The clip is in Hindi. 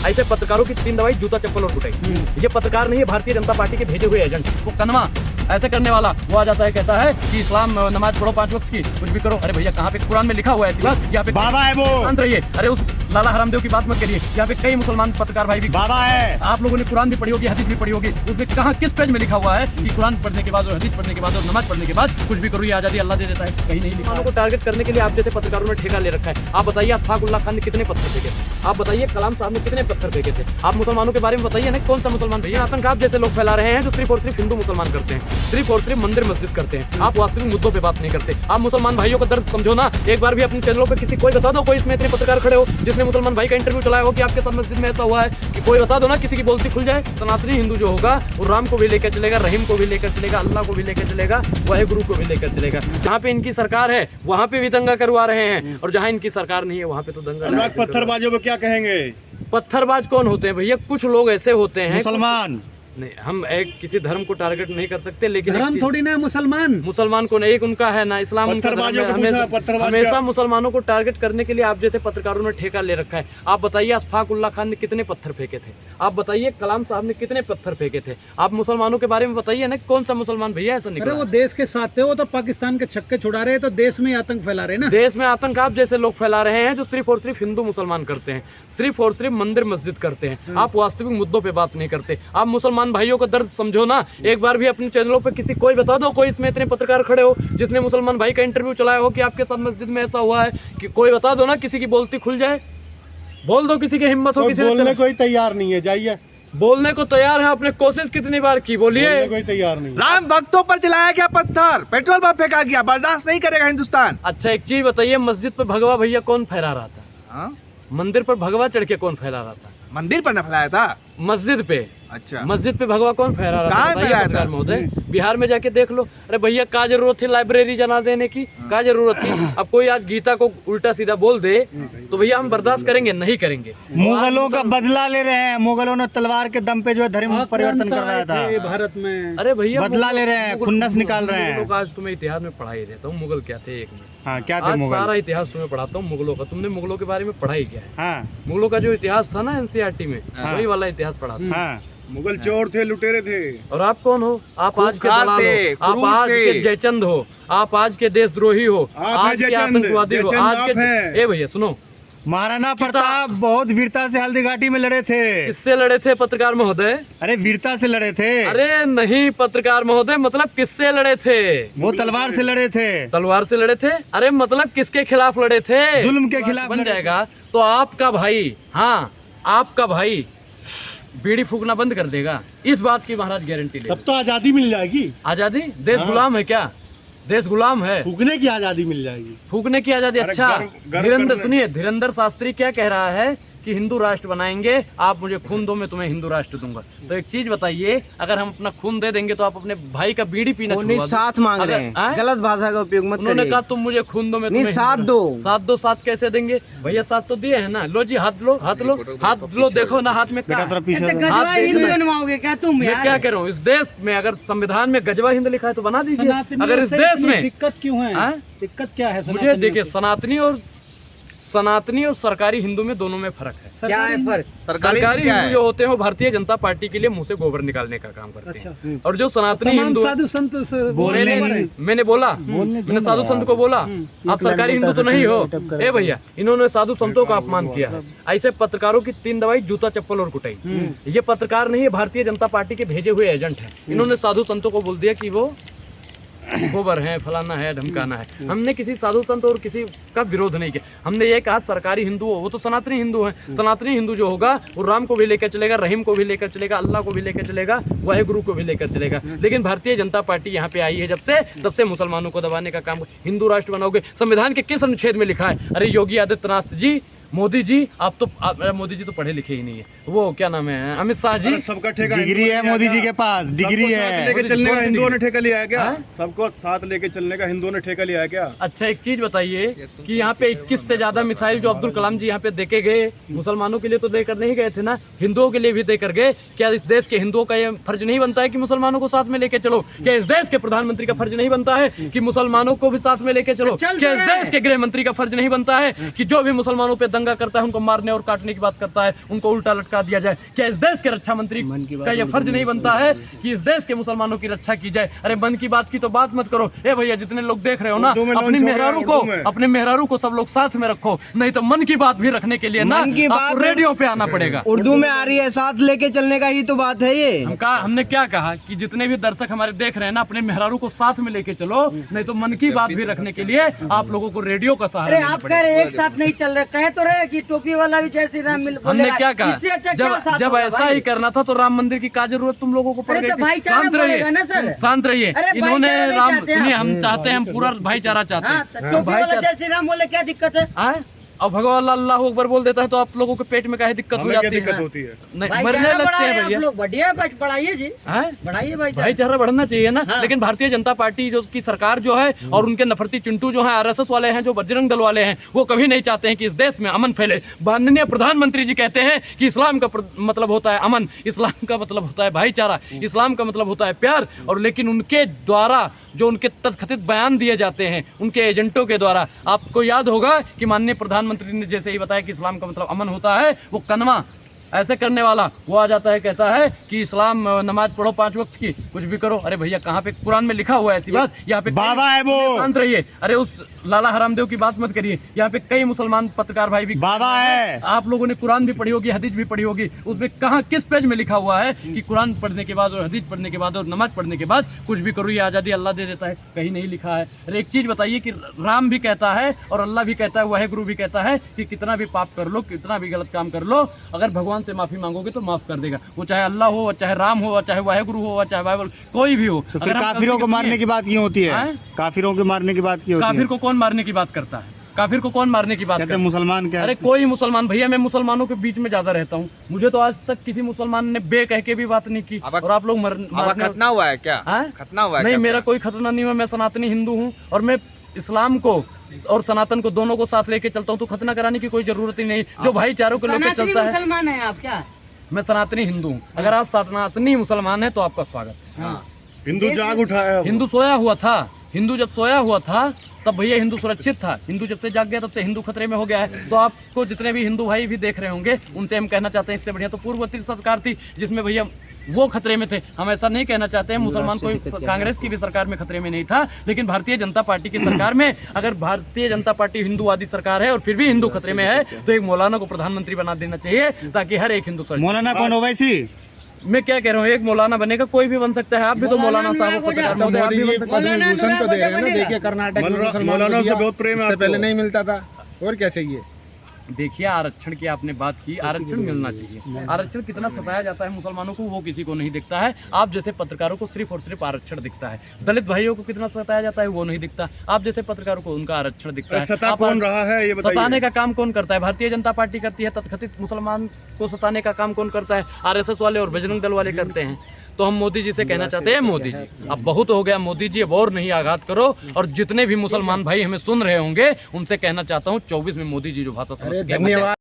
ऐसे पत्रकारों की 3 दवाई, जूता चप्पल और कुटाई। ये पत्रकार नहीं है, भारतीय जनता पार्टी के भेजे हुए एजेंट। वो कनमा ऐसे करने वाला वो आ जाता है, कहता है कि इस्लाम नमाज पढ़ो 5 वक्त की, कुछ भी करो। अरे भैया कहाँ पे कुरान में लिखा हुआ है ऐसी बात? यहाँ पे बाबा है वो। शांत रहिए। अरे उस लाला हरामदेव की बात मत करिए। यहाँ पे कई मुसलमान पत्रकार भाई भी बाबा है। आप लोगों ने कुरान भी पढ़ी होगी, हदीस भी पढ़ी होगी। उसमें कहाँ किस पेज में लिखा हुआ है कि कुरान पढ़ने के बाद और हदीस पढ़ने के बाद और नमाज पढ़ने के बाद कुछ भी करो ये आजादी अल्लाह दे देता है? कहीं नहीं लिखा। को टारगेट करने के लिए आप जैसे पत्रकारों ने ठेका ले रखा है। आप बताइए, अशफाकुल्लाह खान ने कितने पत्थर फेंके थे? आप बताइए, कलाम साहब ने कितने पत्थर फेंके थे? आप मुसलमानों के बारे में बताइए ना, कौन सा मुसलमान भैया आतंक आप जैसे लोग फैला रहे हैं जो सिर्फ और सिर्फ हिंदू मुसलमान करते हैं, सिर्फ और सिर्फ मंदिर मस्जिद करते हैं। आप वास्तविक मुद्दों पे बात नहीं करते। आप मुसलमान भाइयों का दर्द समझो ना। एक बार भी अपने चैनलों पे किसी कोई बता दो, कोई इसमें इतने पत्रकार खड़े हो जिसने मुसलमान भाई का इंटरव्यू चलाया हो कि आपके साथ मस्जिद में ऐसा हुआ है, कि कोई बता दो ना, किसी की बोलती खुल जाए। सनातनी हिंदू जो होगा वो राम को भी लेकर चलेगा, रहीम को भी लेकर चलेगा, अल्लाह को भी लेकर चलेगा, वाहेगुरु को भी लेकर चलेगा। जहाँ पे इनकी सरकार है वहाँ पे भी दंगा करवा रहे हैं, और जहाँ इनकी सरकार नहीं है वहाँ पे तो दंगा। पत्थरबाजों को क्या कहेंगे? पत्थरबाज कौन होते हैं भैया? कुछ लोग ऐसे होते हैं, मुसलमान नहीं, हम एक किसी धर्म को टारगेट नहीं कर सकते, लेकिन धर्म थोड़ी ना मुसलमान को नहीं, एक उनका है ना इस्लाम, उनका धर्म है। हमेशा मुसलमानों को टारगेट करने के लिए आप जैसे पत्रकारों ने ठेका ले रखा है। आप बताइए, अशफाकुल्लाह खान ने कितने पत्थर फेंके थे? आप बताइए, कलाम साहब ने कितने पत्थर फेंके थे? आप मुसलमानों के बारे में बताइए ना, कौन सा मुसलमान भैया ऐसा निकला? वो देश के साथ थे, वो तो पाकिस्तान के छक्के छुड़ा रहे, तो देश में आतंक फैला रहे ना। देश में आतंक आप जैसे लोग फैला रहे हैं जो सिर्फ और सिर्फ हिंदू मुसलमान करते हैं, सिर्फ और सिर्फ मंदिर मस्जिद करते हैं। आप वास्तविक मुद्दों पे बात नहीं करते। आप मुसलमान भाइयों का दर्द समझो ना। एक बार भी अपने चैनलों पे किसी कोई बता दो, कोई इसमें इतने पत्रकार खड़े हो जिसने मुसलमान भाई का इंटरव्यू चलाया हो कि आपके साथ मस्जिद में ऐसा हुआ है, कि कोई बता दो ना, किसी की बोलती खुल जाए। बोल दो, किसी की हिम्मत हो, किसी बोलने कोई तैयार नहीं है। जाइए, बोलने को तैयार है, आपने कोशिश कितनी बार की? बोलिए। कोई तैयार नहीं। राम भक्तों पर चलाया गया पत्थर, पेट्रोल पंप फेंका गया, बर्दाश्त नहीं करेगा हिंदुस्तान। अच्छा एक चीज बताइए, मस्जिद पे भगवा भैया कौन फहरा रहा था? हाँ? मंदिर पर भगवा चढ़ के कौन फहरा रहा था? मंदिर पर न फैलाया था, मस्जिद पे। अच्छा, मस्जिद पे भगवा कौन फहरा रहा कहाँ था? फहराया था? महोदय, बिहार में जाके देख लो। अरे भैया क्या जरूरत थी लाइब्रेरी जना देने की? क्या जरूरत थी? अब कोई आज गीता को उल्टा सीधा बोल दे तो भैया हम बर्दाश्त करेंगे? नहीं करेंगे। मुगलों का बदला ले रहे हैं। मुगलों ने तलवार के दम पे जो है धर्म परिवर्तन करवाया था भारत में। अरे भैया बदला ले रहे हैं, खुन्नस निकाल रहे हैं। आज तुम्हें इतिहास में पढ़ाई देता हूँ, मुगल क्या थे। एक मिनट, हाँ, क्या थे आज मुगल? सारा इतिहास तुम्हें पढ़ाता हूँ मुगलों का। तुमने मुगलों के बारे में पढ़ाई क्या है? हाँ, मुगलों का जो इतिहास था ना एनसीईआरटी में, वही वाला इतिहास पढ़ाता हूँ। हाँ। मुगल चोर थे, लुटेरे थे। और आप कौन हो? आप आज के खूंखार दलाल थे, हो, आप क्रूर आज थे। के जयचंद हो, आप आज के देशद्रोही हो, आज के आतंकवादी हो, आज के। ए भैया सुनो, महाराणा प्रताप बहुत वीरता से हल्दीघाटी में लड़े थे। किससे लड़े थे पत्रकार महोदय? अरे वीरता से लड़े थे। अरे नहीं पत्रकार महोदय, मतलब किससे लड़े थे? वो तलवार से लड़े थे। तलवार से लड़े थे? अरे मतलब किसके खिलाफ लड़े थे? जुल्म के खिलाफ बन लड़े थे। जाएगा तो आपका भाई, हाँ आपका भाई बीड़ी फूकना बंद कर देगा, इस बात की महाराज गारंटी ले। तब तो आजादी मिल जाएगी। आजादी? देश गुलाम है क्या? देश गुलाम है? फूकने की आजादी मिल जाएगी। फूकने की आजादी? अच्छा, धीरेन्द्र सुनिए, धीरेन्द्र शास्त्री क्या कह रहा है कि हिंदू राष्ट्र बनाएंगे, आप मुझे खून दो, मैं तुम्हें हिंदू राष्ट्र दूंगा। तो एक चीज बताइए, अगर हम अपना खून दे देंगे तो आप अपने भाई का बीड़ी पीना छुड़वा दो। साथ मांग रहे हैं, गलत भाषा का उपयोग मत करिए। उन्होंने कहा तुम मुझे खून दो, मैं तुम्हें साथ दो। साथ दो, साथ कैसे देंगे भैया? साथ तो दिए है ना। लो जी, हाथ लो, हाथ लो, हाथ लो, देखो ना हाथ में क्या है? गजवा हिंद बनवाओगे क्या तुम? मैं क्या कह रहा हूँ, इस देश में अगर संविधान में गजवा हिंद लिखा है तो बना दीजिए। अगर इस देश में दिक्कत क्यों है? दिक्कत क्या है? मुझे देखिए, सनातनी और सरकारी हिंदू में दोनों में फर्क है। क्या है फर्क? सरकारी हिंदू जो होते हैं वो भारतीय जनता पार्टी के लिए मुंह से गोबर निकालने का काम करते हैं, और जो सनातनी हिंदू साधु संत मैंने बोला, मैंने साधु संत को बोला आप सरकारी हिंदू तो नहीं हो। ए भैया, इन्होंने साधु संतों का अपमान किया है। ऐसे पत्रकारों की 3 दवाई, जूता चप्पल और कुटाई। ये पत्रकार नहीं है, भारतीय जनता पार्टी के भेजे हुए एजेंट है। इन्होंने साधु संतों को बोल दिया कि वो गोबर है, फलाना है, ढमकाना है। हमने किसी साधु संत और किसी का विरोध नहीं किया। हमने ये कहा सरकारी हिंदू हो, वो तो सनातनी हिंदू है। सनातनी हिंदू जो होगा वो राम को भी लेकर चलेगा, रहीम को भी लेकर चलेगा, अल्लाह को भी लेकर चलेगा, वाहेगुरु को भी लेकर चलेगा। लेकिन भारतीय जनता पार्टी यहाँ पे आई है जब से, तब से मुसलमानों को दबाने का काम। हिंदू राष्ट्र बनाओगे, संविधान के किस अनुच्छेद में लिखा है? अरे योगी आदित्यनाथ जी, मोदी जी, मोदी जी तो पढ़े लिखे ही नहीं है। वो क्या नाम है, अमित शाह जी, सबका ठेका डिग्री है मोदी जी के पास, डिग्री है। लेके चलने का हिंदुओं ने ठेका लिया है क्या? सबको साथ लेके चलने का हिंदुओं ने ठेका लिया है क्या? अच्छा एक चीज बताइए कि यहाँ पे 21 से ज्यादा मिसाइल जो अब्दुल कलाम जी यहाँ पे देके गए, मुसलमानों के लिए तो देकर नहीं गए थे ना, हिंदुओं के लिए भी देकर गए। क्या इस देश के हिंदुओं का ये फर्ज नहीं बनता है कि मुसलमानों को साथ में लेके चलो? क्या इस देश के प्रधानमंत्री का फर्ज नहीं बनता है कि मुसलमानों को भी साथ में लेके चलो? क्या इस देश के गृह मंत्री का फर्ज नहीं बनता है कि जो भी मुसलमानों पे दंगा करता है उनको मारने और काटने की बात करता है, उनको उल्टा लटका दिया जाए। क्या इस देश के रक्षा मंत्री का यह फर्ज नहीं बनता है कि इस देश के मुसलमानों की रक्षा की जाए? अरे मन की बात की तो बात मत करो। ए भैया जितने लोग देख रहे हो ना, अपने मेहरारू को सब लोग साथ में रखो, नहीं तो मन की बात भी रखने के लिए ना आपको रेडियो पे आना पड़ेगा। उर्दू में आ रही है, साथ लेके चलने का ही तो बात है ये। हमने क्या कहा कि जितने भी दर्शक हमारे देख रहे हैं ना, अपने मेहरारू को साथ में लेके चलो, नहीं तो मन की बात भी रखने के लिए आप लोगों को रेडियो का सहारा अरे लेना आप कह पड़ेगा। रहे एक साथ नहीं चल रहे, कहे तो रहे कि टोपी वाला भी जय श्री राम हमने क्या कहा? इससे अच्छा क्या साथ जब होगा ऐसा भाई? ही करना था तो राम मंदिर की क्या जरूरत तुम लोगों को पड़ अरे गई तो थी? भाईचारा शांत बढ़ेगा ना सर। रहिए, शांत रहिए। अरे इन्होंने भाईचारा नहीं राम चाहते हम। सुनिए, हम चाहते हैं, हम पूरा भाईचारा चाहते हाँ, हैं। टोपी वाला जय श्री राम बोले क्या दिक्कत है? आए? और भगवान अल्लाह अकबर बोल देता है तो आप लोगों के पेट में काहे दिक्कत हो हमें क्या जाती दिक्कत है? होती है? नहीं, भाईचारा मरने लगते बढ़ा रहे हैं हैं आप भैया। लोग, बढ़िया बढ़ाइए जी, हैं? बढ़ाइए भाईचारा। भाईचारा बढ़ना चाहिए ना। हाँ। लेकिन भारतीय जनता पार्टी जो की सरकार जो है और उनके नफरती चिंटू जो है, आरएसएस वाले हैं, जो बजरंग दल वाले हैं, वो कभी नहीं चाहते हैं कि इस देश में अमन फैले। माननीय प्रधानमंत्री जी कहते हैं कि इस्लाम का मतलब होता है अमन, इस्लाम का मतलब होता है भाईचारा, इस्लाम का मतलब होता है प्यार। और लेकिन उनके द्वारा जो उनके तथकथित बयान दिए जाते हैं उनके एजेंटों के द्वारा, आपको याद होगा कि माननीय प्रधानमंत्री ने जैसे ही बताया कि इस्लाम का मतलब अमन होता है, वो कनवा ऐसे करने वाला वो आ जाता है, कहता है कि इस्लाम नमाज पढ़ो 5 वक्त की, कुछ भी करो। अरे भैया कहाँ पे कुरान में लिखा हुआ है ऐसी बात? यहाँ पे बाबा है वो। शांत रहिए। अरे उस लाला हरामदेव की बात मत करिए। यहाँ पे कई मुसलमान पत्रकार भाई भी बाबा है। आप लोगों ने कुरान भी पढ़ी होगी, हदीस भी पढ़ी होगी, उसमें कहाँ किस पेज में लिखा हुआ है कि कुरान पढ़ने के बाद और हदीस पढ़ने के बाद और नमाज पढ़ने के बाद कुछ भी करो ये आज़ादी अल्लाह दे देता है? कहीं नहीं लिखा है। अरे एक चीज़ बताइए कि राम भी कहता है और अल्लाह भी कहता है, वाहेगुरु भी कहता है कि कितना भी पाप कर लो, कितना भी गलत काम कर लो, अगर भगवान से माफी मांगोगे तो माफ कर देगा। वो चाहे अल्लाह हो, चाहे राम हो, चाहे वाहेगुरु हो, चाहे बाइबल, कोई भी हो। तो फिर काफिरों को मारने की बात क्यों होती है? काफिरों को मारने की बात क्यों होती है? काफिर को कौन मारने की बात करता है? काफिर को कौन मारने की बात कहते करता है? मुसलमान क्या? अरे कोई मुसलमान, भैया मैं मुसलमानों के बीच में ज्यादा रहता हूँ, मुझे तो आज तक किसी मुसलमान ने बे कह के भी बात नहीं की। और आप लोग खतना हुआ है क्या? खतना हुआ है? नहीं, मेरा कोई खतना नहीं हुआ। मैं सनातनी हिंदू हूँ और मैं इस्लाम को और सनातन को दोनों को साथ लेके चलता हूँ, तो खतना कराने की कोई जरूरत ही नहीं। जो भाईचारों को लेकर चलता है। मुसलमान है आप क्या? मैं सनातनी हिंदू हूँ। अगर आप सनातनी मुसलमान हैं तो आपका स्वागत। हिंदू जाग उठा है। हिंदू सोया हुआ था। हिंदू जब सोया हुआ था तब भैया हिंदू सुरक्षित था। हिंदू जब से जाग गया तब से हिंदू खतरे में हो गया है। तो आपको जितने भी हिंदू भाई भी देख रहे होंगे उनसे हम कहना चाहते हैं, इससे बढ़िया तो पूर्ववर्ती सरकार थी जिसमें भैया वो खतरे में थे। हम ऐसा नहीं कहना चाहते हैं मुसलमान कोई कांग्रेस की भी सरकार में खतरे में नहीं था, लेकिन भारतीय जनता पार्टी की सरकार में, अगर भारतीय जनता पार्टी हिंदूवादी सरकार है और फिर भी हिंदू खतरे में है तो एक मौलाना को प्रधानमंत्री बना देना चाहिए ताकि हर एक हिंदू सुरक्षित। मौलाना कौन हो वैसी? मैं क्या कह रहा हूँ, एक मौलाना बनेगा, कोई भी बन सकता है। आप भी तो मौलाना साहब को पत्रकार महोदय, आप भी बन सकते हैं। भूषण तो दे रहे हैं ना, देखिए कर्नाटक में मौलाना से बहुत प्रेम है इससे आपको। पहले नहीं मिलता था, और क्या चाहिए? देखिए आरक्षण की आपने बात की, आरक्षण मिलना चाहिए। आरक्षण कितना सताया जाता है मुसलमानों को वो किसी को नहीं दिखता है। आप जैसे पत्रकारों को सिर्फ और सिर्फ आरक्षण दिखता है। दलित भाइयों को कितना सताया जाता है वो नहीं दिखता। आप जैसे पत्रकारों को उनका आरक्षण दिखता है। सता कौन रहा है ये बताइए? सताने का काम कौन करता है? भारतीय जनता पार्टी करती है। तथकथित मुसलमान को सताने का काम कौन करता है? आरएसएस वाले और बजरंग दल वाले करते हैं। तो हम मोदी जी से कहना चाहते हैं, मोदी जी अब बहुत हो गया, मोदी जी अब और नहीं आघात करो। और जितने भी मुसलमान भाई हमें सुन रहे होंगे उनसे कहना चाहता हूँ 24 में मोदी जी जो भाषा समझ के धन्यवाद।